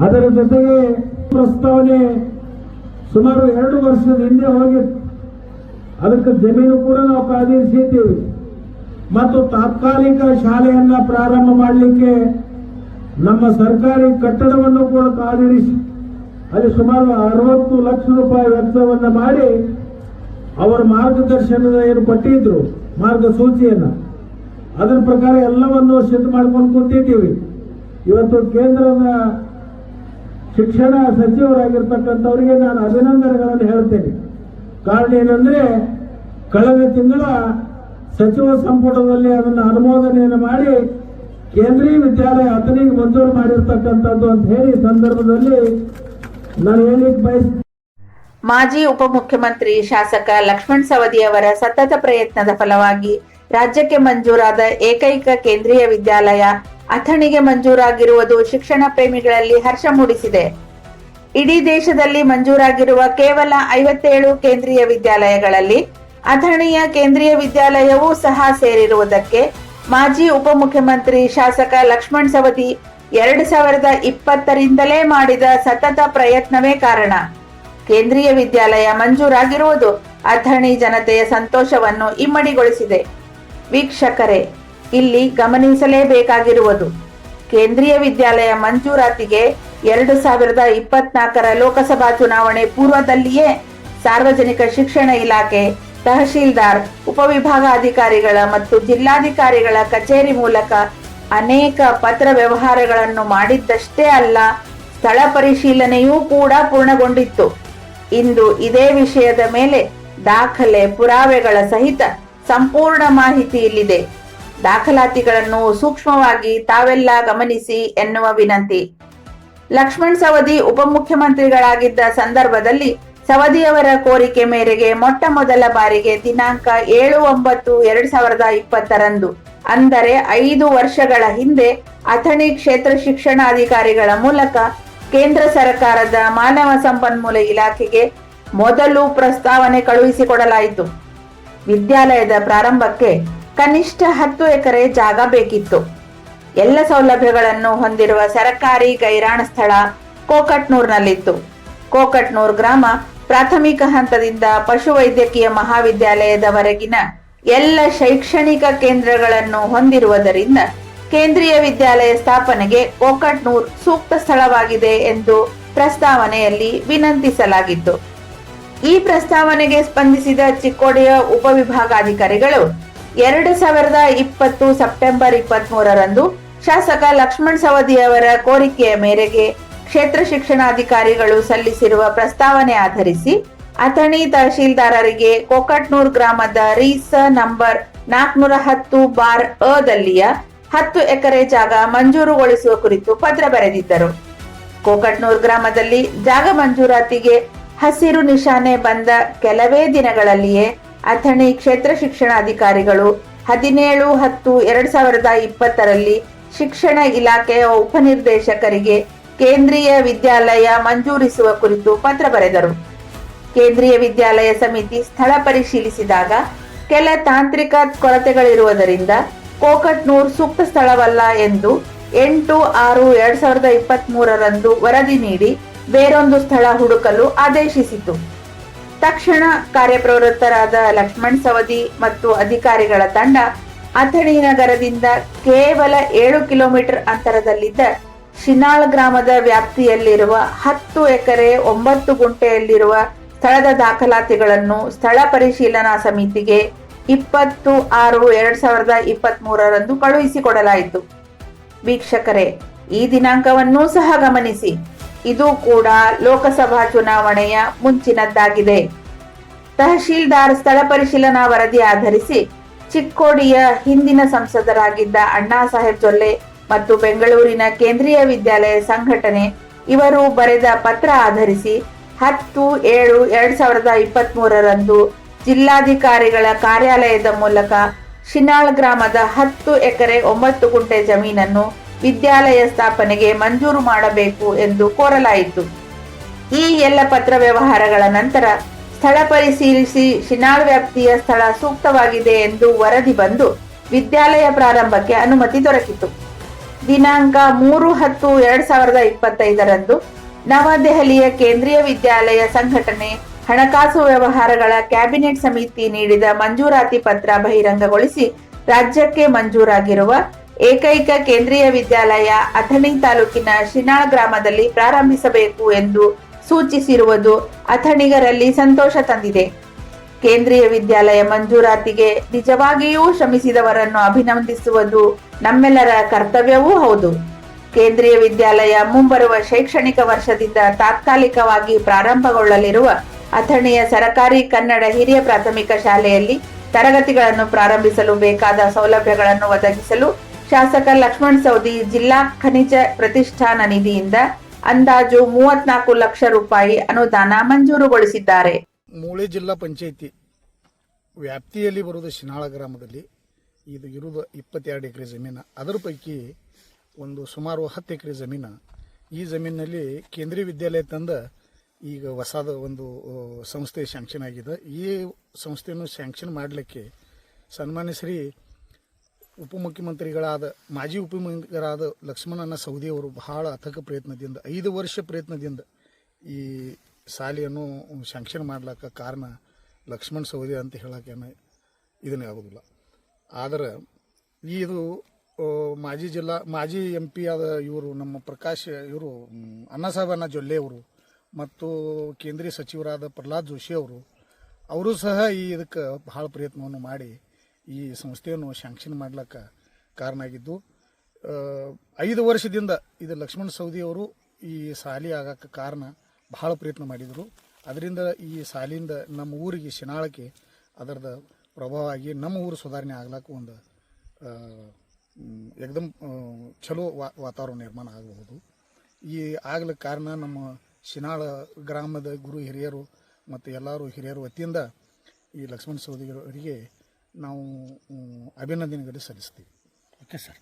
ಅದರ ಜೊತೆಗೆ ಪ್ರಸ್ತಾವನೆ ಸುಮಾರು 2 ವರ್ಷದ ಹಿಂದೆ ಹೋಗಿತ್ತು. ಅದಕ್ಕೆ ಜಮೀನು ಕೂಡ ನಾವು ಕಾದಿರಿಸಿದ್ದೀವಿ ಮತ್ತು ತಾತ್ಕಾಲಿಕ ಶಾಲೆಯನ್ನ ಪ್ರಾರಂಭ ಮಾಡಲಿಕ್ಕೆ ನಮ್ಮ ಸರ್ಕಾರಿ ಕಟ್ಟಡವನ್ನು ಕೂಡ ಕಾದಿರಿಸಿ ಅಲ್ಲಿ ಸುಮಾರು 60 ಲಕ್ಷ ರೂಪಾಯಿ ವೆಚ್ಚವನ್ನು ಮಾಡಿ ಅವರ ಮಾರ್ಗದರ್ಶನದ ಏನು ಕೊಟ್ಟಿದ್ರು ಮಾರ್ಗಸೂಚಿಯನ್ನ ಅದರ ಪ್ರಕಾರ ಎಲ್ಲವನ್ನು ಸಿದ್ಧ ಮಾಡ್ಕೊಂಡು ಕೂತಿದ್ದೀವಿ. ಇವತ್ತು ಕೇಂದ್ರದ ಶಿಕ್ಷಣ ಸಚಿವರಾಗಿರ್ತಕ್ಕಂಥವರಿಗೆ ನಾನು ಅಭಿನಂದನೆಗಳನ್ನು ಹೇಳ್ತೇನೆ. ಕಾರಣ ಏನಂದ್ರೆ ಕಳೆದ ತಿಂಗಳ ಸಚಿವ ಸಂಪುಟದಲ್ಲಿ ಅದನ್ನು ಅನುಮೋದನೆಯನ್ನು ಮಾಡಿ ಕೇಂದ್ರೀಯ ವಿದ್ಯಾಲಯ ಅಥಣಿಗೆ ಮಂಜೂರು ಮಾಡಿರ್ತಕ್ಕಂಥದ್ದು ಅಂತ ಹೇಳಿ ಸಂದರ್ಭದಲ್ಲಿ ನಾನು ಹೇಳಿಕ್ ಬಯಸ್ತೇನೆ. ಮಾಜಿ ಉಪಮುಖ್ಯಮಂತ್ರಿ ಶಾಸಕ ಲಕ್ಷ್ಮಣ ಸವದಿ ಅವರ ಸತತ ಪ್ರಯತ್ನದ ಫಲವಾಗಿ ರಾಜ್ಯಕ್ಕೆ ಮಂಜೂರಾದ ಏಕೈಕ ಕೇಂದ್ರೀಯ ವಿದ್ಯಾಲಯ ಅಥಣಿಗೆ ಮಂಜೂರಾಗಿರುವುದು ಶಿಕ್ಷಣ ಪ್ರೇಮಿಗಳಲ್ಲಿ ಹರ್ಷ ಮೂಡಿಸಿದೆ. ಇಡೀ ದೇಶದಲ್ಲಿ ಮಂಜೂರಾಗಿರುವ ಕೇವಲ 57 ಕೇಂದ್ರೀಯ ವಿದ್ಯಾಲಯಗಳಲ್ಲಿ ಅಥಣಿಯ ಕೇಂದ್ರೀಯ ವಿದ್ಯಾಲಯವೂ ಸಹ ಸೇರಿರುವುದಕ್ಕೆ ಮಾಜಿ ಉಪಮುಖ್ಯಮಂತ್ರಿ ಶಾಸಕ ಲಕ್ಷ್ಮಣ ಸವದಿ 2020ರಿಂದಲೇ ಮಾಡಿದ ಸತತ ಪ್ರಯತ್ನವೇ ಕಾರಣ. ಕೇಂದ್ರೀಯ ವಿದ್ಯಾಲಯ ಮಂಜೂರಾಗಿರುವುದು ಅಥಣಿ ಜನತೆಯ ಸಂತೋಷವನ್ನು ಇಮ್ಮಡಿಗೊಳಿಸಿದೆ. ವೀಕ್ಷಕರೇ, ಇಲ್ಲಿ ಗಮನಿಸಲೇಬೇಕಾಗಿರುವುದು ಕೇಂದ್ರೀಯ ವಿದ್ಯಾಲಯ ಮಂಜೂರಾತಿಗೆ 2024ರ ಲೋಕಸಭಾ ಚುನಾವಣೆ ಪೂರ್ವದಲ್ಲಿಯೇ ಸಾರ್ವಜನಿಕ ಶಿಕ್ಷಣ ಇಲಾಖೆ, ತಹಶೀಲ್ದಾರ್, ಉಪವಿಭಾಗಾಧಿಕಾರಿಗಳ ಮತ್ತು ಜಿಲ್ಲಾಧಿಕಾರಿಗಳ ಕಚೇರಿ ಮೂಲಕ ಅನೇಕ ಪತ್ರ ವ್ಯವಹಾರಗಳನ್ನು ಮಾಡಿದ್ದಷ್ಟೇ ಅಲ್ಲ, ಸ್ಥಳ ಪರಿಶೀಲನೆಯೂ ಕೂಡ ಪೂರ್ಣಗೊಂಡಿತ್ತು. ಇಂದು ಇದೇ ವಿಷಯದ ಮೇಲೆ ದಾಖಲೆ ಪುರಾವೆಗಳ ಸಹಿತ ಸಂಪೂರ್ಣ ಮಾಹಿತಿ ಇಲ್ಲಿದೆ. ದಾಖಲಾತಿಗಳನ್ನು ಸೂಕ್ಷ್ಮವಾಗಿ ತಾವೆಲ್ಲ ಗಮನಿಸಿ ಎನ್ನುವ ವಿನಂತಿ. ಲಕ್ಷ್ಮಣ ಸವದಿ ಉಪಮುಖ್ಯಮಂತ್ರಿಗಳಾಗಿದ್ದ ಸಂದರ್ಭದಲ್ಲಿ ಸವದಿಯವರ ಕೋರಿಕೆ ಮೇರೆಗೆ ಮೊಟ್ಟ ಮೊದಲ ಬಾರಿಗೆ ದಿನಾಂಕ 7/9/2020ರಂದು ಅಂದರೆ 5 ವರ್ಷಗಳ ಹಿಂದೆ ಅಥಣಿ ಕ್ಷೇತ್ರ ಶಿಕ್ಷಣಾಧಿಕಾರಿಗಳ ಮೂಲಕ ಕೇಂದ್ರ ಸರ್ಕಾರದ ಮಾನವ ಸಂಪನ್ಮೂಲ ಇಲಾಖೆಗೆ ಮೊದಲು ಪ್ರಸ್ತಾವನೆ ಕಳುಹಿಸಿಕೊಡಲಾಯಿತು. ವಿದ್ಯಾಲಯದ ಪ್ರಾರಂಭಕ್ಕೆ ಕನಿಷ್ಠ 10 ಎಕರೆ ಜಾಗ ಬೇಕಿತ್ತು. ಎಲ್ಲ ಸೌಲಭ್ಯಗಳನ್ನು ಹೊಂದಿರುವ ಸರ್ಕಾರಿ ಗೈರಾಣ ಸ್ಥಳ ಕೋಕಟ್ನೂರ್ನಲ್ಲಿತ್ತು. ಕೋಕಟ್ನೂರ್ ಗ್ರಾಮ ಪ್ರಾಥಮಿಕ ಹಂತದಿಂದ ಪಶುವೈದ್ಯಕೀಯ ಮಹಾವಿದ್ಯಾಲಯದವರೆಗಿನ ಎಲ್ಲ ಶೈಕ್ಷಣಿಕ ಕೇಂದ್ರಗಳನ್ನು ಹೊಂದಿರುವುದರಿಂದ ಕೇಂದ್ರೀಯ ವಿದ್ಯಾಲಯ ಸ್ಥಾಪನೆಗೆ ಕೋಕಟ್ನೂರ್ ಸೂಕ್ತ ಸ್ಥಳವಾಗಿದೆ ಎಂದು ಪ್ರಸ್ತಾವನೆಯಲ್ಲಿ ವಿನಂತಿಸಲಾಗಿತ್ತು. ಈ ಪ್ರಸ್ತಾವನೆಗೆ ಸ್ಪಂದಿಸಿದ ಚಿಕ್ಕೋಡಿಯ ಉಪವಿಭಾಗಾಧಿಕಾರಿಗಳು 2020 ಸೆಪ್ಟೆಂಬರ್ 23ರಂದು ಶಾಸಕ ಲಕ್ಷ್ಮಣ ಸವದಿ ಅವರ ಕೋರಿಕೆಯ ಮೇರೆಗೆ ಕ್ಷೇತ್ರ ಶಿಕ್ಷಣಾಧಿಕಾರಿಗಳು ಸಲ್ಲಿಸಿರುವ ಪ್ರಸ್ತಾವನೆ ಆಧರಿಸಿ ಅಥಣಿ ತಹಶೀಲ್ದಾರರಿಗೆ ಕೋಕಟ್ನೂರ್ ಗ್ರಾಮದ ರೀಸ ನಂಬರ್ 410/ಅ ದಲ್ಲಿಯ 10 ಎಕರೆ ಜಾಗ ಮಂಜೂರುಗೊಳಿಸುವ ಕುರಿತು ಪತ್ರ ಬರೆದಿದ್ದರು. ಕೋಕಟ್ನೂರ್ ಗ್ರಾಮದಲ್ಲಿ ಜಾಗ ಮಂಜೂರಾತಿಗೆ ಹಸಿರು ನಿಶಾನೆ ಬಂದ ಕೆಲವೇ ದಿನಗಳಲ್ಲಿಯೇ ಅಥಣಿ ಕ್ಷೇತ್ರ ಶಿಕ್ಷಣಾಧಿಕಾರಿಗಳು 17/10/2020ರಲ್ಲಿ ಶಿಕ್ಷಣ ಇಲಾಖೆಯ ಉಪನಿರ್ದೇಶಕರಿಗೆ ಕೇಂದ್ರೀಯ ವಿದ್ಯಾಲಯ ಮಂಜೂರಿಸುವ ಕುರಿತು ಪತ್ರ ಬರೆದರು. ಕೇಂದ್ರೀಯ ವಿದ್ಯಾಲಯ ಸಮಿತಿ ಸ್ಥಳ ಪರಿಶೀಲಿಸಿದಾಗ ಕೆಲ ತಾಂತ್ರಿಕ ಕೊರತೆಗಳಿರುವುದರಿಂದ ಕೋಕಟ್ನೂರ್ ಸೂಕ್ತ ಸ್ಥಳವಲ್ಲ ಎಂದು 8/6/2023ರಂದು ವರದಿ ನೀಡಿ ಬೇರೊಂದು ಸ್ಥಳ ಹುಡುಕಲು ಆದೇಶಿಸಿತು. ತಕ್ಷಣ ಕಾರ್ಯಪ್ರವೃತ್ತರಾದ ಲಕ್ಷ್ಮಣ ಸವದಿ ಮತ್ತು ಅಧಿಕಾರಿಗಳ ತಂಡ ಅಥಣಿ ನಗರದಿಂದ ಕೇವಲ 7 ಕಿಲೋಮೀಟರ್ ಅಂತರದಲ್ಲಿದ್ದ ಶಿನಾಳ್ ಗ್ರಾಮದ ವ್ಯಾಪ್ತಿಯಲ್ಲಿರುವ 10 ಎಕರೆ 9 ಗುಂಟೆಯಲ್ಲಿರುವ ಸ್ಥಳದ ದಾಖಲಾತಿಗಳನ್ನು ಸ್ಥಳ ಪರಿಶೀಲನಾ ಸಮಿತಿಗೆ 20/6/2023ರಂದು ಕಳುಹಿಸಿಕೊಡಲಾಯಿತು. ವೀಕ್ಷಕರೇ, ಈ ದಿನಾಂಕವನ್ನೂ ಸಹ ಗಮನಿಸಿ. ಇದು ಕೂಡ ಲೋಕಸಭಾ ಚುನಾವಣೆಯ ಮುಂಚಿನದ್ದಾಗಿದೆ. ತಹಶೀಲ್ದಾರ್ ಸ್ಥಳ ಪರಿಶೀಲನಾ ವರದಿ ಆಧರಿಸಿ ಚಿಕ್ಕೋಡಿಯ ಹಿಂದಿನ ಸಂಸದರಾಗಿದ್ದ ಅಣ್ಣಾ ಸಾಹೇಬ್ ಜೊಲ್ಲೆ ಮತ್ತು ಬೆಂಗಳೂರಿನ ಕೇಂದ್ರೀಯ ವಿದ್ಯಾಲಯ ಸಂಘಟನೆ ಇವರು ಬರೆದ ಪತ್ರ ಆಧರಿಸಿ 10/7/2023ರಂದು ಜಿಲ್ಲಾಧಿಕಾರಿಗಳ ಕಾರ್ಯಾಲಯದ ಮೂಲಕ ಶಿನಾಳ್ ಗ್ರಾಮದ 10 ಎಕರೆ 9 ಗುಂಟೆ ಜಮೀನನ್ನು ವಿದ್ಯಾಲಯ ಸ್ಥಾಪನೆಗೆ ಮಂಜೂರು ಮಾಡಬೇಕು ಎಂದು ಕೋರಲಾಯಿತು. ಈ ಎಲ್ಲ ಪತ್ರ ವ್ಯವಹಾರಗಳ ನಂತರ ಸ್ಥಳ ಪರಿಶೀಲಿಸಿ ಶಿನಾಳ್ ವ್ಯಾಪ್ತಿಯ ಸ್ಥಳ ಸೂಕ್ತವಾಗಿದೆ ಎಂದು ವರದಿ ಬಂದು ವಿದ್ಯಾಲಯ ಪ್ರಾರಂಭಕ್ಕೆ ಅನುಮತಿ ದೊರಕಿತು. ದಿನಾಂಕ 3/10/2025 ನವದೆಹಲಿಯ ಕೇಂದ್ರೀಯ ವಿದ್ಯಾಲಯ ಸಂಘಟನೆ ಹಣಕಾಸು ವ್ಯವಹಾರಗಳ ಕ್ಯಾಬಿನೆಟ್ ಸಮಿತಿ ನೀಡಿದ ಮಂಜೂರಾತಿ ಪತ್ರ ಬಹಿರಂಗಗೊಳಿಸಿ ರಾಜ್ಯಕ್ಕೆ ಮಂಜೂರಾಗಿರುವ ಏಕೈಕ ಕೇಂದ್ರೀಯ ವಿದ್ಯಾಲಯ ಅಥಣಿ ತಾಲೂಕಿನ ಶಿನಾಳ್ ಗ್ರಾಮದಲ್ಲಿ ಪ್ರಾರಂಭಿಸಬೇಕು ಎಂದು ಸೂಚಿಸಿರುವುದು ಅಥಣಿಗರಲ್ಲಿ ಸಂತೋಷ ತಂದಿದೆ. ಕೇಂದ್ರೀಯ ವಿದ್ಯಾಲಯ ಮಂಜೂರಾತಿಗೆ ನಿಜವಾಗಿಯೂ ಶ್ರಮಿಸಿದವರನ್ನು ಅಭಿನಂದಿಸುವುದು ನಮ್ಮೆಲ್ಲರ ಕರ್ತವ್ಯವೂ ಹೌದು. ಕೇಂದ್ರೀಯ ವಿದ್ಯಾಲಯ ಮುಂಬರುವ ಶೈಕ್ಷಣಿಕ ವರ್ಷದಿಂದ ತಾತ್ಕಾಲಿಕವಾಗಿ ಪ್ರಾರಂಭಗೊಳ್ಳಲಿರುವ ಅಥಣಿಯ ಸರಕಾರಿ ಕನ್ನಡ ಹಿರಿಯ ಪ್ರಾಥಮಿಕ ಶಾಲೆಯಲ್ಲಿ ತರಗತಿಗಳನ್ನು ಪ್ರಾರಂಭಿಸಲು ಬೇಕಾದ ಸೌಲಭ್ಯಗಳನ್ನು ಒದಗಿಸಲು ಶಾಸಕ ಲಕ್ಷ್ಮಣ ಸವದಿ ಜಿಲ್ಲಾ ಖನಿಜ ಪ್ರತಿಷ್ಠಾನ ನಿಧಿಯಿಂದ ಅಂದಾಜು 34 ಲಕ್ಷ ರೂಪಾಯಿ ಅನುದಾನ ಮಂಜೂರುಗೊಳಿಸಿದ್ದಾರೆ. ಮೂಳೆ ಜಿಲ್ಲಾ ಪಂಚಾಯಿತಿ ವ್ಯಾಪ್ತಿಯಲ್ಲಿ ಬರುವುದು ಶಿನಾಳ ಗ್ರಾಮದಲ್ಲಿ ಇದು ಇರುವುದು 22 ಎಕರೆ ಜಮೀನು. ಅದರ ಪೈಕಿ ಒಂದು ಸುಮಾರು 10 ಎಕರೆ ಜಮೀನು. ಈ ಜಮೀನಿನಲ್ಲಿ ಕೇಂದ್ರೀಯ ವಿದ್ಯಾಲಯ ತಂದ ಈಗ ಹೊಸದ ಒಂದು ಸಂಸ್ಥೆ ಸ್ಯಾಂಕ್ಷನ್ ಆಗಿದೆ. ಈ ಸಂಸ್ಥೆಯನ್ನು ಸ್ಯಾಂಕ್ಷನ್ ಮಾಡಲಿಕ್ಕೆ ಸನ್ಮಾನ್ಯ ಶ್ರೀ ಉಪಮುಖ್ಯಮಂತ್ರಿಗಳಾದ ಮಾಜಿ ಉಪಮುಖ್ಯಮಂತ್ರಿಗಳಾದ ಲಕ್ಷ್ಮಣನ ಸವದಿ ಅವರು ಬಹಳ ಅಥಕ ಪ್ರಯತ್ನದಿಂದ 5 ವರ್ಷ ಪ್ರಯತ್ನದಿಂದ ಈ ಶಾಲೆಯನ್ನು ಸ್ಯಾಂಕ್ಷನ್ ಮಾಡ್ಲಿಕ್ಕೆ ಕಾರಣ ಲಕ್ಷ್ಮಣ ಸವದಿ ಅಂತ ಹೇಳೋಕೆ ಇದನ್ನೇ ಆಗೋದಿಲ್ಲ. ಆದರೆ ಇದು ಮಾಜಿ MP ಆದ ಇವರು ನಮ್ಮ ಪ್ರಕಾಶ್ ಇವರು ಅನ್ನಸಾಬಣ್ಣ ಜೊಲ್ಲೆ ಅವರು ಮತ್ತು ಕೇಂದ್ರೀಯ ಸಚಿವರಾದ ಪ್ರಹ್ಲಾದ್ ಜೋಶಿ ಅವರು ಸಹ ಇದಕ್ಕೆ ಬಹಳ ಪ್ರಯತ್ನವನ್ನು ಮಾಡಿ ಈ ಸಂಸ್ಥೆಯನ್ನು ಸ್ಯಾಂಕ್ಷನ್ ಮಾಡ್ಲಿಕ್ಕೆ ಕಾರಣ ಆಗಿದ್ದು 5 ವರ್ಷದಿಂದ ಇದು ಲಕ್ಷ್ಮಣ ಸವದಿ ಅವರು ಈ ಶಾಲೆ ಆಗಕ್ಕೆ ಕಾರಣ ಬಹಳ ಪ್ರಯತ್ನ ಮಾಡಿದರು. ಅದರಿಂದ ಈ ಶಾಲೆಯಿಂದ ನಮ್ಮ ಊರಿಗೆ ಶಿನಾಳಕ್ಕೆ ಅದರದ ಪ್ರಭಾವ ಆಗಿ ನಮ್ಮ ಊರು ಸುಧಾರಣೆ ಆಗ್ಲಿಕ್ಕೆ ಒಂದು ಏಕದಮ್ ಚಲೋ ವಾತಾವರಣ ನಿರ್ಮಾಣ ಆಗಬಹುದು. ಈ ಆಗ್ಲಿಕ್ಕೆ ಕಾರಣ ನಮ್ಮ ಶಿನಾಳ ಗ್ರಾಮದ ಗುರು ಹಿರಿಯರು ಮತ್ತು ಎಲ್ಲರೂ ಹಿರಿಯರ ವತಿಯಿಂದ ಈ ಲಕ್ಷ್ಮಣ ಸವದಿ ಅವರಿಗೆ ನಾವು ಅಭಿನಂದನೆಗಳು ಸಲ್ಲಿಸ್ತೀವಿ. Okay sir.